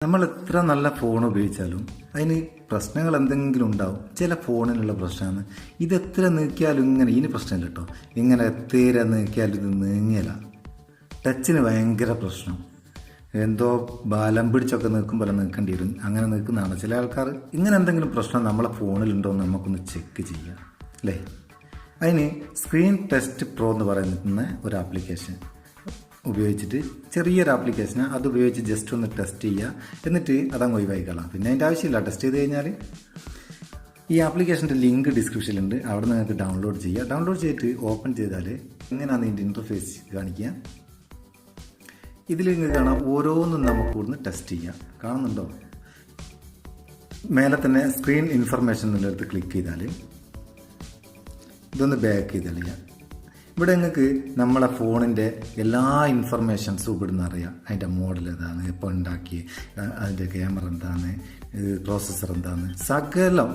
നമ്മൾ എത്ര നല്ല ഫോൺ ഉപയോഗിച്ചാലും അതിന് പ്രശ്നങ്ങൾ എന്തെങ്കിലും ഉണ്ടാവും. ചില ഫോണിനുള്ള പ്രശ്നമാണ് ഇത്. എത്ര നീക്കിയാലും ഇങ്ങനെ ഇതിന് പ്രശ്നമില്ല കേട്ടോ. ഇങ്ങനെ എത്ര നീക്കിയാലും ഇത് നീങ്ങില്ല. ടച്ചിന് ഭയങ്കര പ്രശ്നം. എന്തോ ബലം പിടിച്ചൊക്കെ നീക്കുമ്പോൾ നീക്കേണ്ടി വരും. അങ്ങനെ നീക്കുന്നതാണ് ചില ആൾക്കാർ. ഇങ്ങനെ എന്തെങ്കിലും പ്രശ്നം നമ്മളെ ഫോണിലുണ്ടോ എന്ന് നമുക്കൊന്ന് ചെക്ക് ചെയ്യാം അല്ലേ. അതിന് സ്ക്രീൻ ടെസ്റ്റ് പ്രോ എന്ന് പറയുന്ന ഒരു ആപ്ലിക്കേഷൻ ഉപയോഗിച്ചിട്ട്, ചെറിയൊരു ആപ്ലിക്കേഷന് അത് ഉപയോഗിച്ച് ജസ്റ്റ് ഒന്ന് ടെസ്റ്റ് ചെയ്യുക. എന്നിട്ട് അതങ്ങ് ഒഴിവായിക്കളാം. പിന്നെ അതിൻ്റെ ആവശ്യമില്ല. ടെസ്റ്റ് ചെയ്ത് കഴിഞ്ഞാൽ ഈ ആപ്ലിക്കേഷൻ്റെ ലിങ്ക് ഡിസ്ക്രിപ്ഷനിലുണ്ട്. അവിടെ നിങ്ങൾക്ക് ഡൗൺലോഡ് ചെയ്യുക. ഡൗൺലോഡ് ചെയ്തിട്ട് ഓപ്പൺ ചെയ്താൽ എങ്ങനെയാണ് ഇതിൻ്റെ ഇൻ്റർഫേസ് കാണിക്കുക. ഇതിൽ നിങ്ങൾക്ക് കാണാം ഓരോന്നും നമുക്ക് ഇവിടുന്ന് ടെസ്റ്റ് ചെയ്യാം. കാണുന്നുണ്ടോ? മേലെ തന്നെ സ്ക്രീൻ ഇൻഫർമേഷൻ എന്നുള്ളടത്ത് ക്ലിക്ക് ചെയ്താൽ ഇതൊന്ന് ബാക്ക് ചെയ്ത് കളയാം. ഇവിടെ നിങ്ങൾക്ക് നമ്മളെ ഫോണിൻ്റെ എല്ലാ ഇൻഫർമേഷൻസും ഇവിടുന്ന് അറിയാം. അതിൻ്റെ മോഡൽ ഏതാണ്, എപ്പോൾ ഉണ്ടാക്കി, അതിൻ്റെ ക്യാമറ എന്താണ്, പ്രോസസ്സർ എന്താണ്, സകലം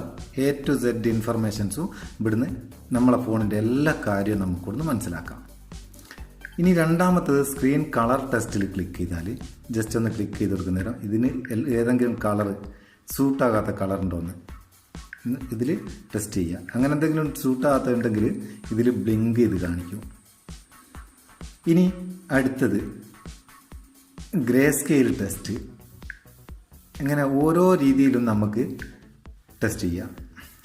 A to Z ഇൻഫർമേഷൻസും ഇവിടുന്ന് നമ്മളെ ഫോണിൻ്റെ എല്ലാ കാര്യവും നമുക്കിവിടുന്ന് മനസ്സിലാക്കാം. ഇനി രണ്ടാമത്തത് സ്ക്രീൻ കളർ ടെസ്റ്റിൽ ക്ലിക്ക് ചെയ്താൽ ജസ്റ്റ് ഒന്ന് ക്ലിക്ക് ചെയ്ത് കൊടുക്കുന്ന നേരം ഇതിന് ഏതെങ്കിലും കളർ സൂട്ടാകാത്ത കളർ ഉണ്ടോയെന്ന് ഇതിൽ ടെസ്റ്റ് ചെയ്യുക. അങ്ങനെ എന്തെങ്കിലും സൂട്ടാകാത്തുണ്ടെങ്കിൽ ഇതിൽ ബ്ലിങ്ക് ചെയ്ത് കാണിക്കും. ഇനി അടുത്തത് ഗ്രേ സ്കെയിൽ ടെസ്റ്റ്. ഇങ്ങനെ ഓരോ രീതിയിലും നമുക്ക് ടെസ്റ്റ് ചെയ്യാം.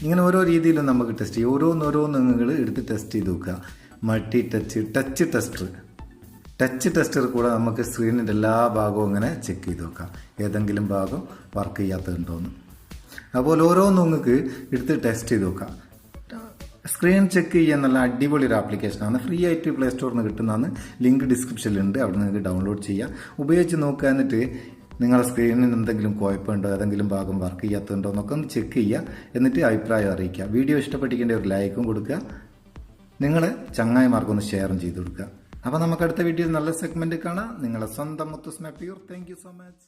ഇങ്ങനെ ഓരോ രീതിയിലും നമുക്ക് ടെസ്റ്റ് ചെയ്യാം. ഓരോന്ന് നിങ്ങൾ എടുത്ത് ടെസ്റ്റ് ചെയ്ത് നോക്കുക. മൾട്ടി ടച്ച് ടെസ്റ്റർ കൂടെ നമുക്ക് സ്ക്രീനിൻ്റെ എല്ലാ ഭാഗവും ഇങ്ങനെ ചെക്ക് ചെയ്ത് നോക്കാം. ഏതെങ്കിലും ഭാഗം വർക്ക് ചെയ്യാത്തതുണ്ടോയെന്ന്. അതുപോലെ ഓരോന്നും നിങ്ങൾക്ക് എടുത്ത് ടെസ്റ്റ് ചെയ്ത് നോക്കാം. സ്ക്രീൻ ചെക്ക് ചെയ്യാൻ നല്ല അടിപൊളി ഒരു ആപ്ലിക്കേഷനാണ്. ഫ്രീ ആയിട്ട് പ്ലേ സ്റ്റോറിൽ നിന്ന് കിട്ടുന്നതാണ്. ലിങ്ക് ഡിസ്ക്രിപ്ഷനിലുണ്ട്. അവിടെ നിങ്ങൾക്ക് ഡൗൺലോഡ് ചെയ്യാം. ഉപയോഗിച്ച് നോക്കുക. എന്നിട്ട് നിങ്ങളുടെ സ്ക്രീനിന് എന്തെങ്കിലും കുഴപ്പമുണ്ടോ, ഏതെങ്കിലും ഭാഗം വർക്ക് ചെയ്യാത്തതുണ്ടോ എന്നൊക്കെ ഒന്ന് ചെക്ക് ചെയ്യുക. എന്നിട്ട് അഭിപ്രായം അറിയിക്കുക. വീഡിയോ ഇഷ്ടപ്പെട്ടിരിക്കേണ്ട ഒരു ലൈക്കും കൊടുക്കുക. നിങ്ങൾ ചങ്ങായിമാർക്കൊന്ന് ഷെയറും ചെയ്ത് കൊടുക്കുക. അപ്പോൾ നമുക്ക് അടുത്ത വീഡിയോയിൽ നല്ല സെഗ്മെൻറ്റ് കാണാം. നിങ്ങളുടെ സ്വന്തം Muthoos Meppayur. Thank you so much.